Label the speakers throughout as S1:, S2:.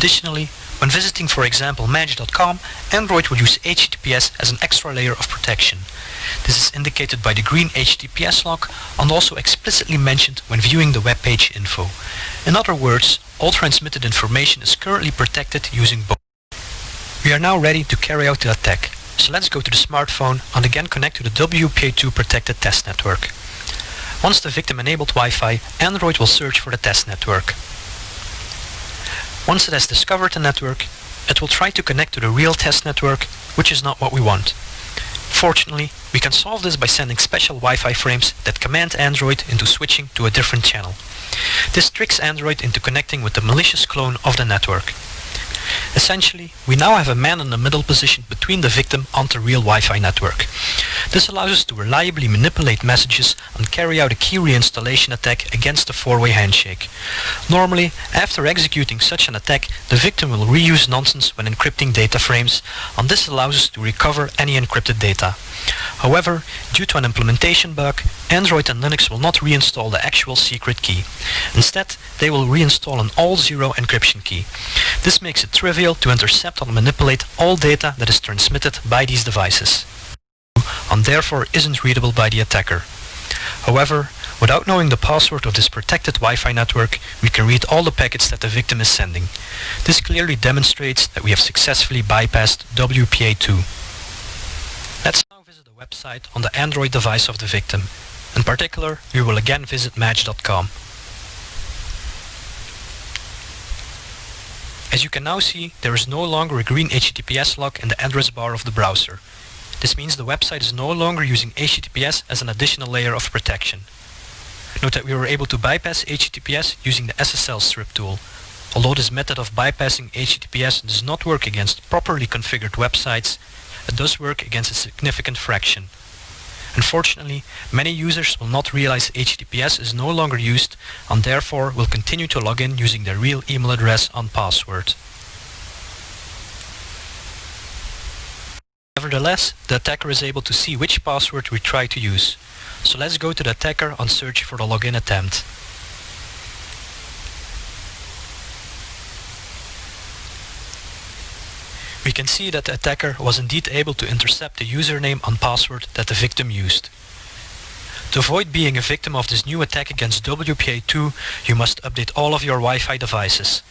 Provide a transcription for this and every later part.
S1: Additionally, when visiting for example match.com, Android will use HTTPS as an extra layer of protection. This is indicated by the green HTTPS lock and also explicitly mentioned when viewing the web page info. In other words, all transmitted information is currently protected using both. We are now ready to carry out the attack, so let's go to the smartphone and again connect to the WPA2 protected test network. Once the victim enabled Wi-Fi, Android will search for the test network. Once it has discovered the network, it will try to connect to the real test network, which is not what we want. Fortunately, we can solve this by sending special Wi-Fi frames that command Android into switching to a different channel. This tricks Android into connecting with the malicious clone of the network. Essentially, we now have a man in the middle position between the victim and the real Wi-Fi network. This allows us to reliably manipulate messages and carry out a key reinstallation attack against the four-way handshake. Normally, after executing such an attack, the victim will reuse nonsense when encrypting data frames, and this allows us to recover any encrypted data. However, due to an implementation bug, Android and Linux will not reinstall the actual secret key. Instead, they will reinstall an all-zero encryption key. This makes it trivial to intercept and manipulate all data that is transmitted by these devices, and therefore isn't readable by the attacker. However, without knowing the password of this protected Wi-Fi network, we can read all the packets that the victim is sending. This clearly demonstrates that we have successfully bypassed WPA2. Let's now visit the website on the Android device of the victim. In particular, we will again visit match.com. As you can now see, there is no longer a green HTTPS lock in the address bar of the browser. This means the website is no longer using HTTPS as an additional layer of protection. Note that we were able to bypass HTTPS using the SSL strip tool. Although this method of bypassing HTTPS does not work against properly configured websites, it does work against a significant fraction. Unfortunately, many users will not realize HTTPS is no longer used and therefore will continue to log in using their real email address and password. Nevertheless, the attacker is able to see which password we try to use. So let's go to the attacker and search for the login attempt. We can see that the attacker was indeed able to intercept the username and password that the victim used. To avoid being a victim of this new attack against WPA2, you must update all of your Wi-Fi devices.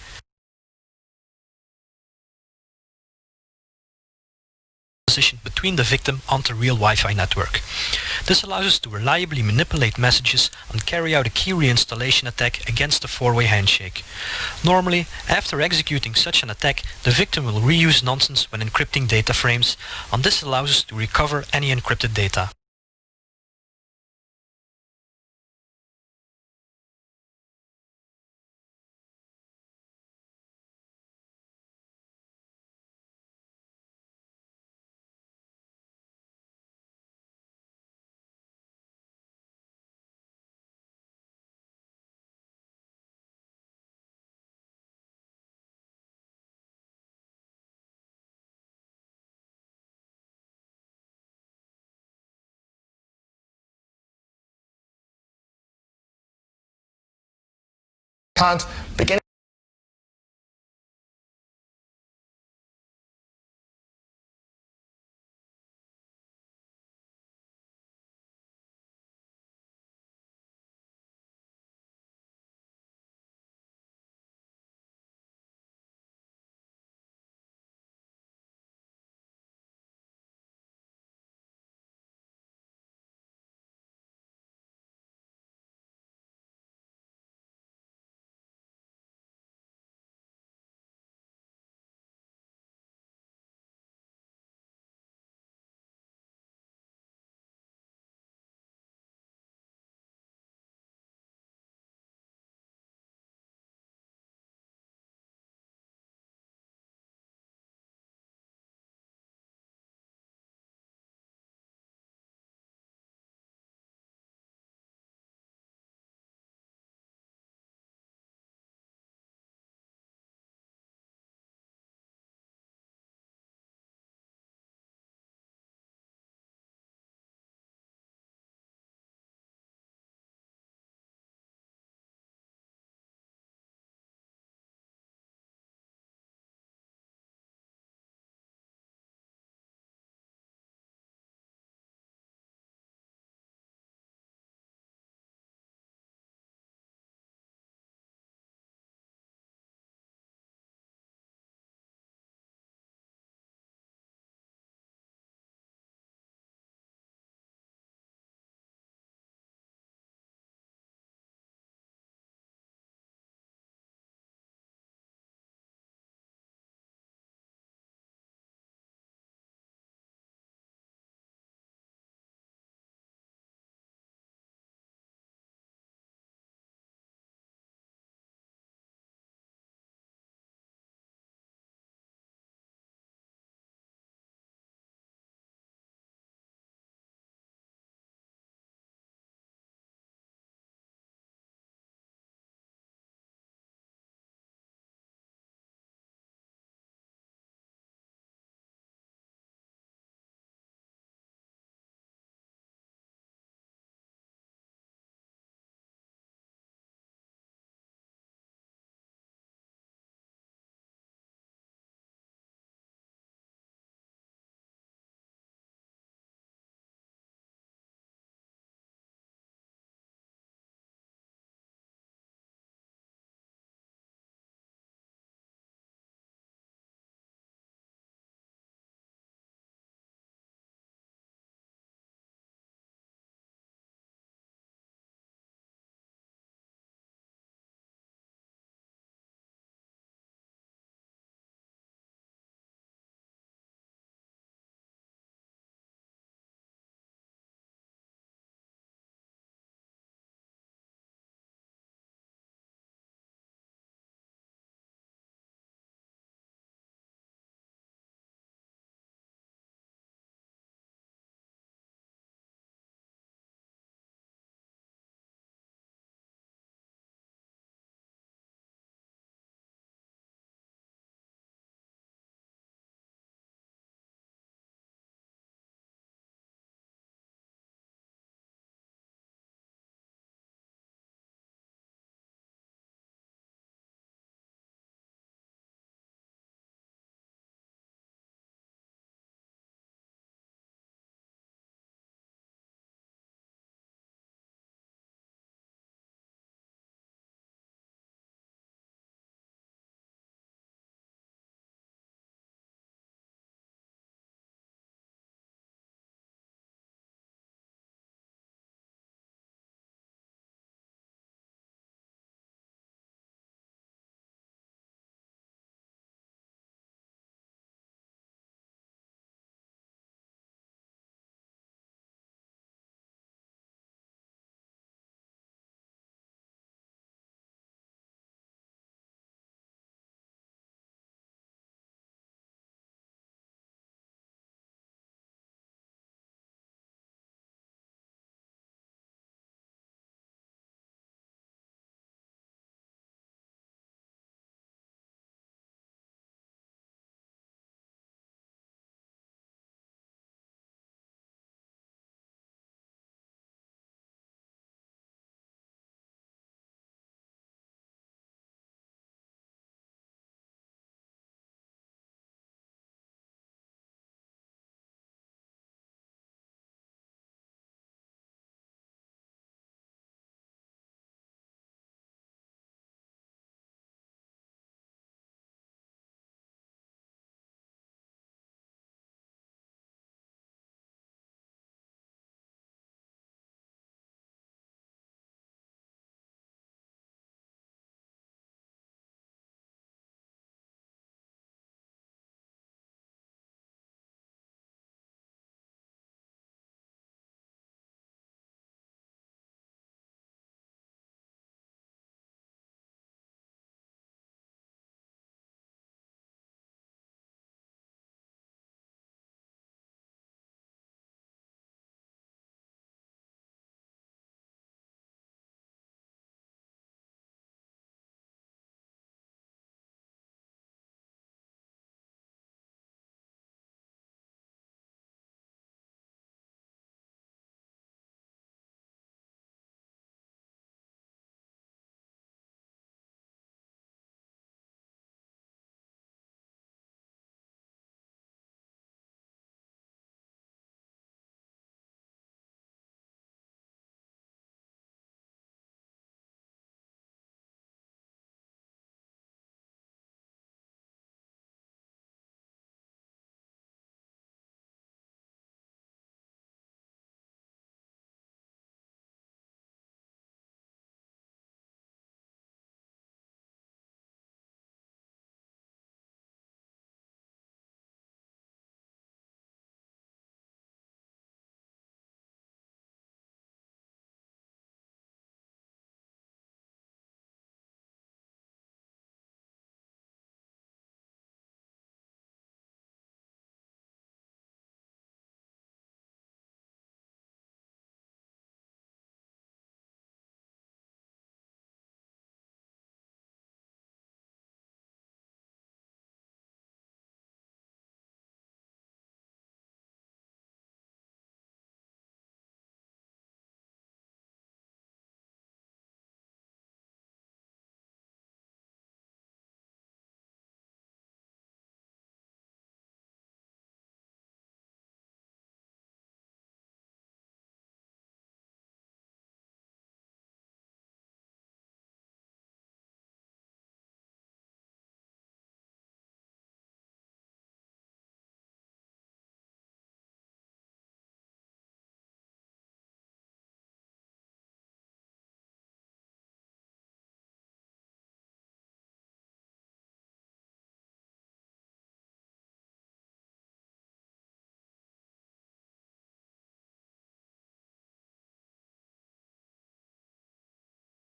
S1: Position between the victim and the real Wi-Fi network. This allows us to reliably manipulate messages and carry out a key reinstallation attack against the four-way handshake. Normally, after executing such an attack, the victim will reuse nonsense when encrypting data frames, and this allows us to recover any encrypted data.
S2: Can't